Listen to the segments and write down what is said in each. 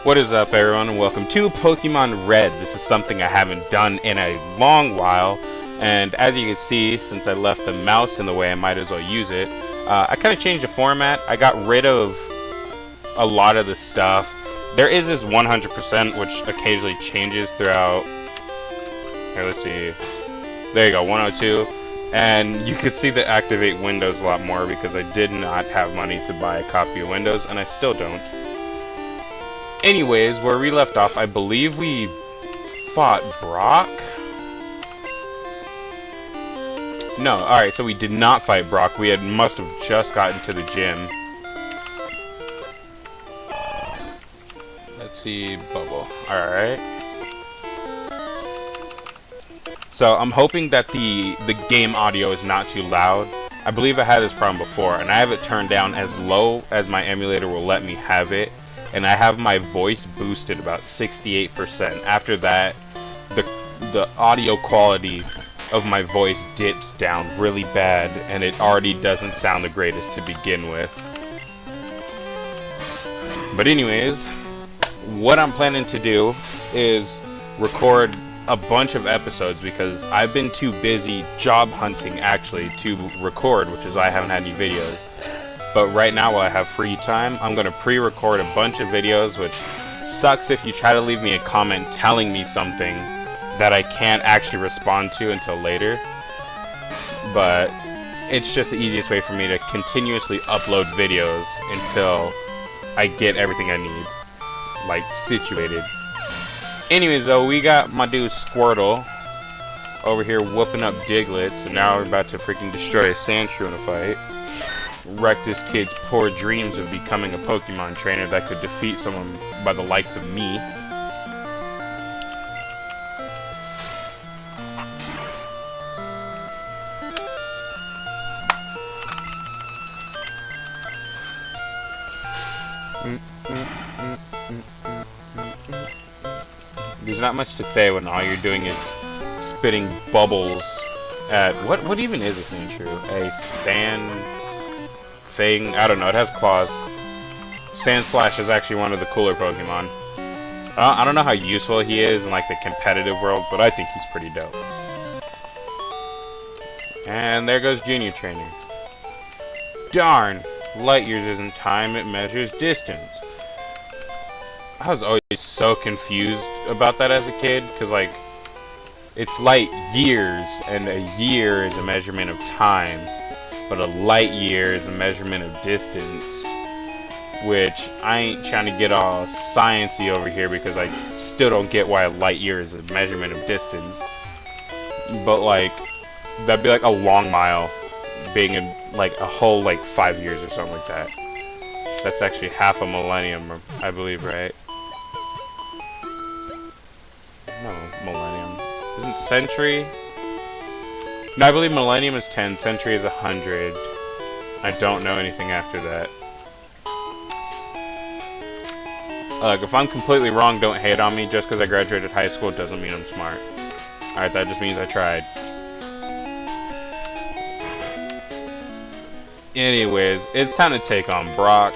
What is up, everyone, and welcome to Pokemon Red. This is something I haven't done in a long while, and as you can see, since I left the mouse in the way, I might as well use it. I kind of changed the format. I got rid of a lot of the stuff. There is this 100%, which occasionally changes throughout. Here, let's see. There you go, 102. And you can see the activate Windows a lot more because I did not have money to buy a copy of Windows, and I still don't. Anyways, where we left off, I believe we fought Brock? No, alright, so we did not fight Brock. We must have just gotten to the gym. Let's see, Bubble. Alright. So, I'm hoping that the game audio is not too loud. I believe I had this problem before, and I have it turned down as low as my emulator will let me have it. And I have my voice boosted about 68%. After that, the audio quality of my voice dips down really bad, and it already doesn't sound the greatest to begin with. But anyways, what I'm planning to do is record a bunch of episodes because I've been too busy job hunting actually to record, which is why I haven't had any videos. But right now, while I have free time, I'm going to pre-record a bunch of videos, which sucks if you try to leave me a comment telling me something that I can't actually respond to until later. But it's just the easiest way for me to continuously upload videos until I get everything I need, like, situated. Anyways, though, we got my dude Squirtle over here whooping up Diglett, so now we're about to freaking destroy a Sandshrew in a fight. Wreck this kid's poor dreams of becoming a Pokemon trainer that could defeat someone by the likes of me. There's not much to say when all you're doing is spitting bubbles at what even is a Sandshrew? A sand thing? I don't know, it has claws. Sandslash is actually one of the cooler Pokemon. I don't know how useful he is in like the competitive world, but I think he's pretty dope. And there goes Junior Trainer. Darn! Light years isn't time, it measures distance. I was always so confused about that as a kid, because like, it's light years, and a year is a measurement of time. But a light year is a measurement of distance, which I ain't trying to get all sciencey over here because I still don't get why a light year is a measurement of distance. But like, that'd be like a long mile being in like a whole like 5 years or something like that. That's actually half a millennium, I believe, right? No, millennium. Isn't century? No, I believe millennium is 10, century is 100. I don't know anything after that. Look, if I'm completely wrong, don't hate on me. Just because I graduated high school doesn't mean I'm smart. Alright, that just means I tried. Anyways, it's time to take on Brock.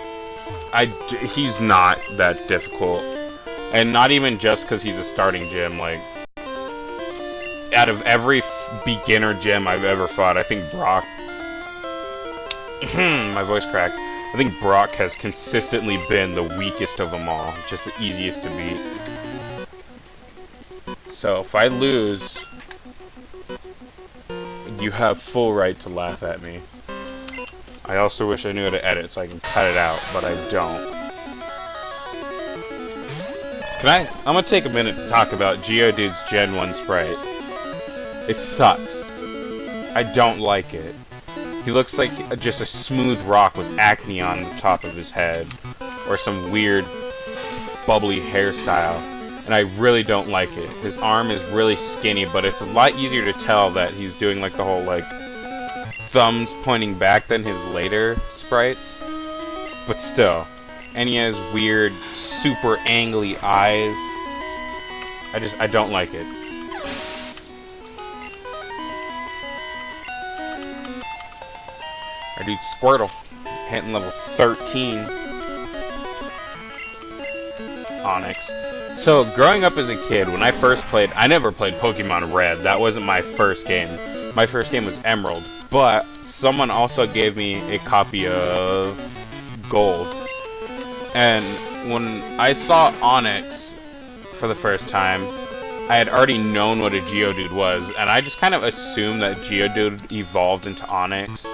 He's not that difficult. And not even just because he's a starting gym, like, out of every beginner gym I've ever fought, I think Brock... my voice cracked. I think Brock has consistently been the weakest of them all. Just the easiest to beat. So, if I lose, you have full right to laugh at me. I also wish I knew how to edit so I can cut it out, but I don't. I'm gonna take a minute to talk about Geodude's Gen 1 sprite. It sucks. I don't like it. He looks like just a smooth rock with acne on the top of his head. Or some weird, bubbly hairstyle. And I really don't like it. His arm is really skinny, but it's a lot easier to tell that he's doing like the whole like thumbs pointing back than his later sprites. But still. And he has weird, super angly eyes. I don't like it. Our dude Squirtle, hitting level 13. Onyx. So, growing up as a kid, when I first played, I never played Pokemon Red. That wasn't my first game. My first game was Emerald. But someone also gave me a copy of Gold. And when I saw Onyx for the first time, I had already known what a Geodude was, and I just kind of assumed that Geodude evolved into Onyx.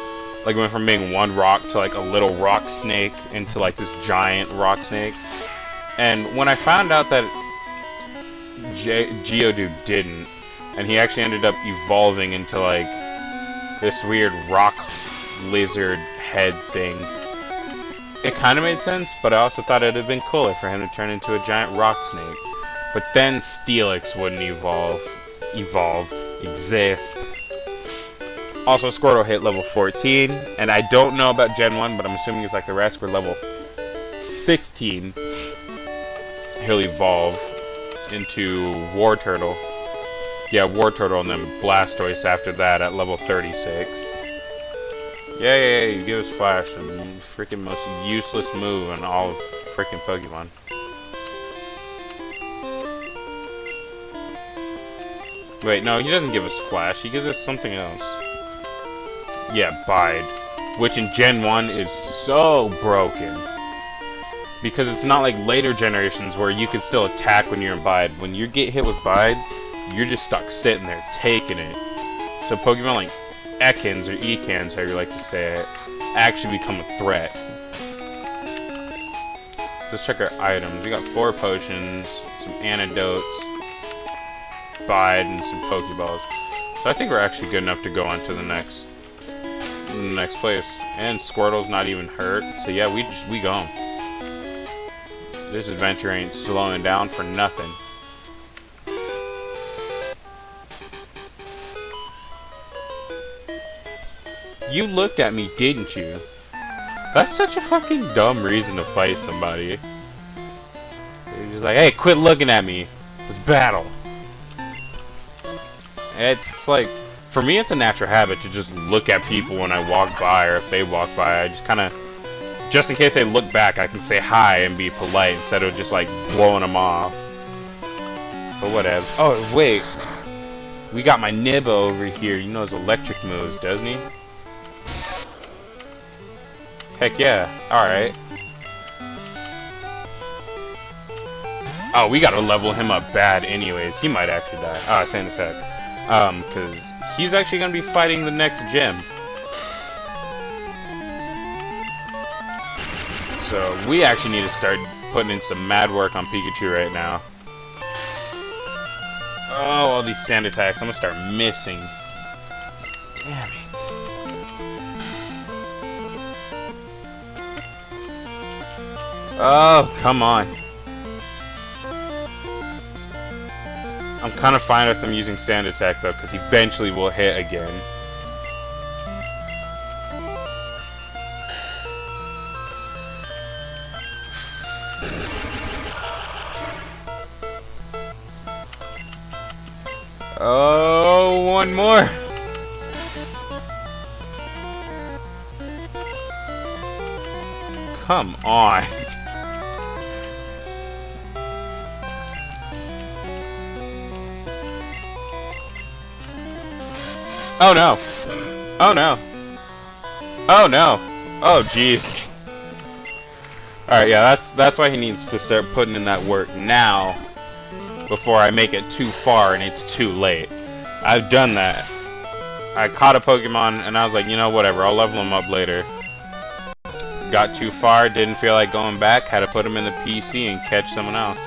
Like, went from being one rock to, like, a little rock snake into, like, this giant rock snake. And when I found out that Geodude didn't, and he actually ended up evolving into, like, this weird rock lizard head thing, it kind of made sense, but I also thought it would have been cooler for him to turn into a giant rock snake. But then Steelix wouldn't exist. Also, Squirtle hit level 14, and I don't know about Gen 1, but I'm assuming it's like the rest for level 16. He'll evolve into War Turtle. Yeah, War Turtle, and then Blastoise after that at level 36. Yay, give us Flash, the freaking most useless move in all of freaking Pokemon. Wait, no, he doesn't give us Flash, he gives us something else. Yeah, Bide. Which in Gen 1 is so broken. Because it's not like later generations where you can still attack when you're in Bide. When you get hit with Bide, you're just stuck sitting there taking it. So Pokemon like Ekans or Ekans, however you like to say it, actually become a threat. Let's check our items. We got 4 potions, some antidotes, Bide, and some Pokeballs. So I think we're actually good enough to go on to the next place. And Squirtle's not even hurt, so yeah, we go. This adventure ain't slowing down for nothing. You looked at me, didn't you? That's such a fucking dumb reason to fight somebody. You're just like, hey, quit looking at me. Let's battle. It's like, for me, it's a natural habit to just look at people when I walk by, or if they walk by. I just kind of, just in case they look back, I can say hi and be polite instead of just like blowing them off. But whatever. Oh, wait. We got my Nibba over here. You know his electric moves, doesn't he? Heck yeah. Alright. Oh, we gotta level him up bad anyways. He might actually die. Ah, same effect. Because he's actually gonna be fighting the next gym. So, we actually need to start putting in some mad work on Pikachu right now. Oh, all these sand attacks. I'm gonna start missing. Damn it. Oh, come on. I'm kind of fine with him using Sand Attack, though, because eventually we'll hit again. Oh, one more. Come on. Oh no! Oh no! Oh no! Oh jeez! Alright, yeah, that's why he needs to start putting in that work now, before I make it too far and it's too late. I've done that. I caught a Pokemon and I was like, you know, whatever, I'll level him up later. Got too far, didn't feel like going back, had to put him in the PC and catch someone else.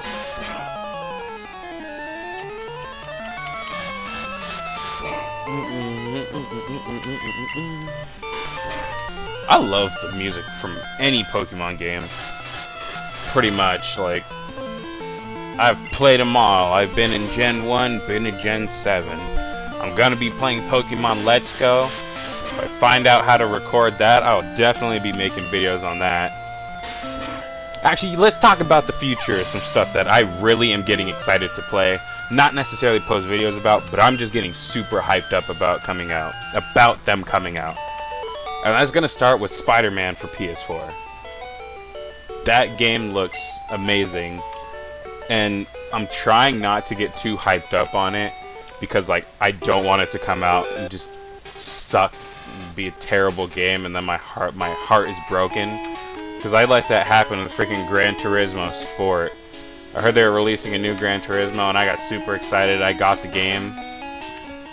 I love the music from any Pokemon game. Pretty much, like, I've played them all. I've been in Gen 1, been in Gen 7. I'm gonna be playing Pokemon Let's Go. If I find out how to record that, I'll definitely be making videos on that. Actually, let's talk about the future of some stuff that I really am getting excited to play. Not necessarily post videos about, but I'm just getting super hyped up about coming out. About them coming out. And that's gonna start with Spider-Man for PS4. That game looks amazing. and I'm trying not to get too hyped up on it because like I don't want it to come out and just suck, be a terrible game, and then my heart is broken, because I let that happen with freaking Gran Turismo Sport. I heard they were releasing a new Gran Turismo, and I got super excited. I got the game,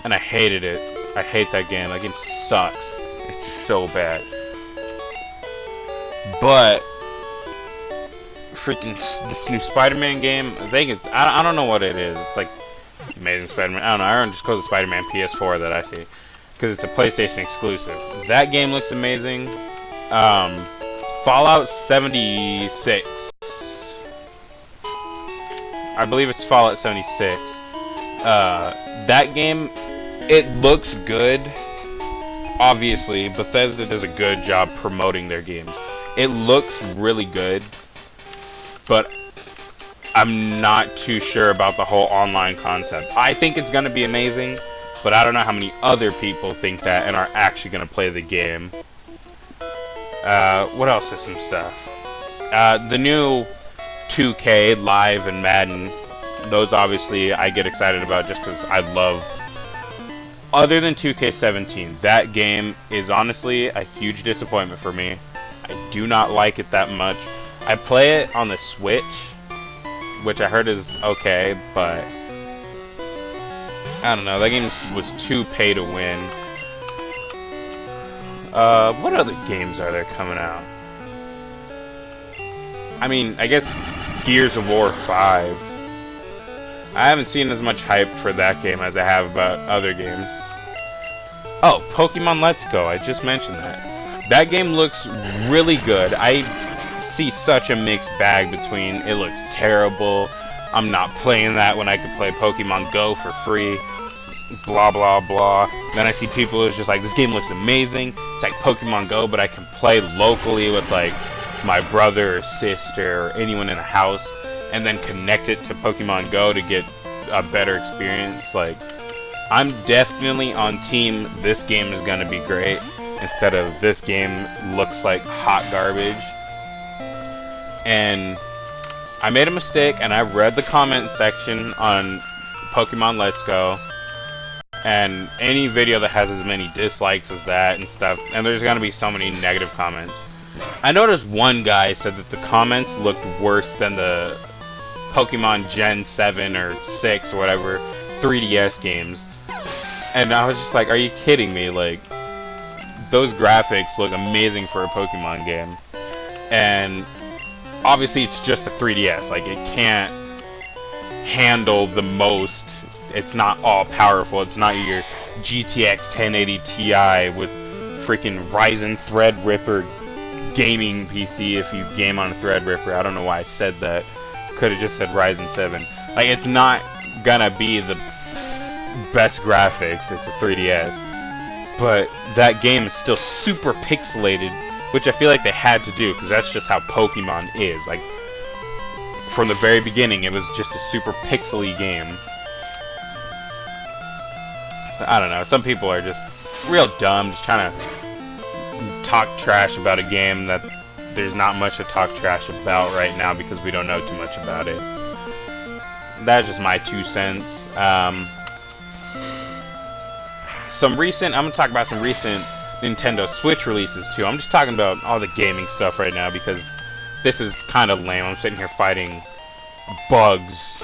and I hated it. I hate that game. That game sucks. It's so bad. But freaking this new Spider-Man game, I don't know what it is. It's like Amazing Spider-Man. I don't know. I just call it Spider-Man PS4 that I see, because it's a PlayStation exclusive. That game looks amazing. Fallout 76. I believe it's Fallout 76. That game, it looks good. Obviously, Bethesda does a good job promoting their games. It looks really good, but I'm not too sure about the whole online concept. I think it's going to be amazing, but I don't know how many other people think that and are actually going to play the game. What else is some stuff? The new 2K Live and Madden. Those obviously I get excited about just because I love. Other than 2K17, that game is honestly a huge disappointment for me. I do not like it that much. I play it on the Switch, which I heard is okay, but I don't know. That game was too pay to win. What other games are there coming out? I mean, I guess Gears of War 5. I haven't seen as much hype for that game as I have about other games. Oh, Pokemon Let's Go. I just mentioned that. That game looks really good. I see such a mixed bag between it looks terrible, I'm not playing that when I could play Pokemon Go for free, blah blah blah. Then I see people who's just like, this game looks amazing, it's like Pokemon Go, but I can play locally with like my brother or sister or anyone in the house, and then connect it to Pokemon Go to get a better experience. Like, I'm definitely on team this game is gonna be great instead of this game looks like hot garbage. And I made a mistake, and I read the comment section on Pokemon Let's Go, and any video that has as many dislikes as that and stuff, and there's gonna be so many negative comments. I noticed one guy said that the comments looked worse than the Pokemon Gen 7 or 6 or whatever 3DS games. And I was just like, are you kidding me? Like, those graphics look amazing for a Pokemon game. And obviously it's just a 3DS. Like, it can't handle the most. It's not all powerful. It's not your GTX 1080 Ti with freaking Ryzen Threadripper gaming PC if you game on a Threadripper. I don't know why I said that. Could have just said Ryzen 7. Like, it's not gonna be the best graphics. It's a 3DS. But that game is still super pixelated, which I feel like they had to do, because that's just how Pokemon is. Like, from the very beginning, it was just a super pixely game. So, I don't know. Some people are just real dumb, just trying to talk trash about a game that there's not much to talk trash about right now because we don't know too much about it. That's just my 2 cents. I'm going to talk about some recent Nintendo Switch releases too. I'm just talking about all the gaming stuff right now because this is kind of lame. I'm sitting here fighting bugs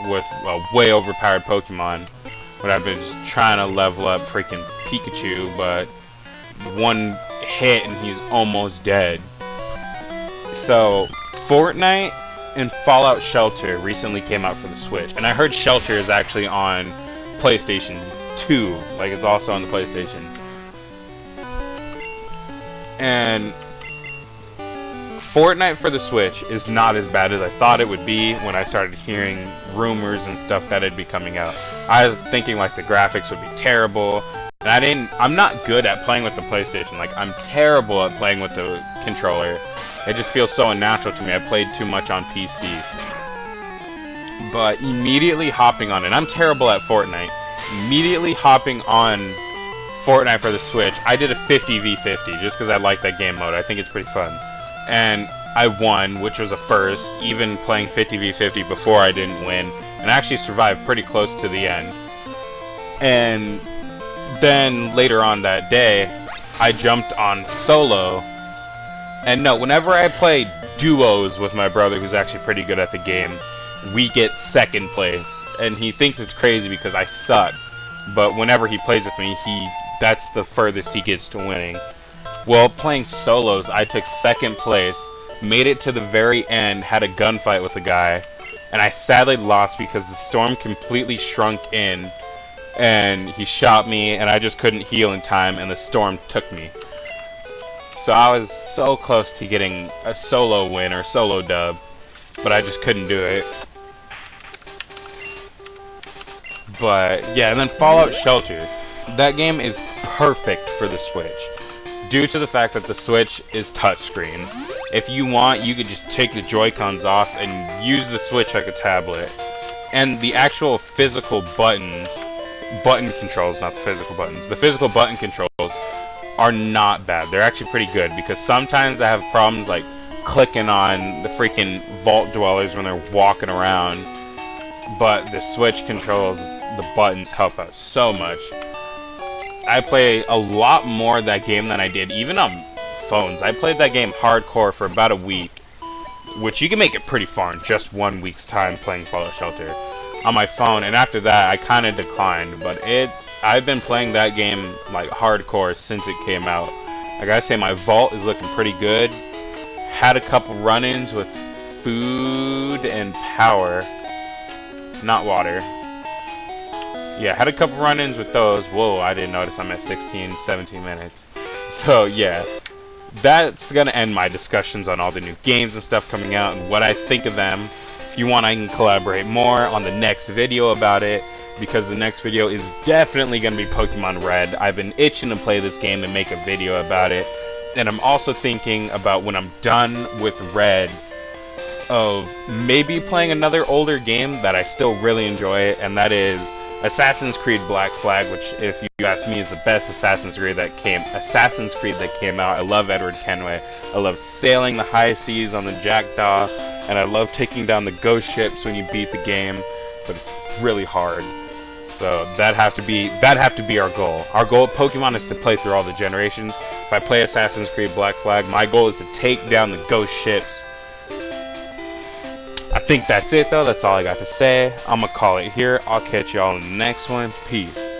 with a way overpowered Pokemon when I've been just trying to level up freaking Pikachu, but one hit and he's almost dead. So, Fortnite and Fallout Shelter recently came out for the Switch, and I heard Shelter is actually on PlayStation 2, like it's also on the PlayStation. And Fortnite for the Switch is not as bad as I thought it would be when I started hearing rumors and stuff that it'd be coming out. I was thinking like the graphics would be terrible, and I'm not good at playing with the PlayStation. Like, I'm terrible at playing with the controller. It just feels so unnatural to me. I played too much on PC. But immediately hopping on it, I'm terrible at Fortnite. Immediately hopping on Fortnite for the Switch, I did a 50v50 just because I like that game mode. I think it's pretty fun. And I won, which was a first, even playing 50v50 before I didn't win, and actually survived pretty close to the end. And then later on that day, I jumped on solo. And no, whenever I play duos with my brother, who's actually pretty good at the game, we get second place. And he thinks it's crazy because I suck. But whenever he plays with me, that's the furthest he gets to winning. Well, playing solos, I took second place, made it to the very end, had a gunfight with a guy, and I sadly lost because the storm completely shrunk in, and he shot me, and I just couldn't heal in time, and the storm took me. So I was so close to getting a solo win or solo dub, but I just couldn't do it. But yeah, and then Fallout Shelter. That game is perfect for the Switch, due to the fact that the Switch is touchscreen. If you want, you could just take the Joy-Cons off and use the Switch like a tablet. And the actual physical buttons, button controls, not the physical buttons, the physical button controls are not bad. They're actually pretty good, because sometimes I have problems like clicking on the freaking vault dwellers when they're walking around. But the Switch controls, the buttons help out so much. I play a lot more of that game than I did even on phones. I played that game hardcore for about a week, which you can make it pretty far in just 1 week's time playing Fallout Shelter on my phone, and after that I kind of declined. But I've been playing that game like hardcore since it came out. I gotta say, my vault is looking pretty good. Had a couple run-ins with food and power, not water. Yeah, had a couple run-ins with those. Whoa, I didn't notice I'm at 16, 17 minutes. So yeah, that's gonna end my discussions on all the new games and stuff coming out and what I think of them. If you want, I can collaborate more on the next video about it, because the next video is definitely gonna be Pokemon Red. I've been itching to play this game and make a video about it. And I'm also thinking about, when I'm done with Red, of maybe playing another older game that I still really enjoy, and that is Assassin's Creed Black Flag, which, if you ask me, is the best Assassin's Creed that came out. I love Edward Kenway. I love sailing the high seas on the Jackdaw, and I love taking down the ghost ships when you beat the game, but it's really hard. So that have to be our goal. Our goal at Pokemon is to play through all the generations. If I play Assassin's Creed Black Flag, my goal is to take down the ghost ships. I think that's it, though. That's all I got to say. I'm gonna call it here. I'll catch y'all in the next one. Peace.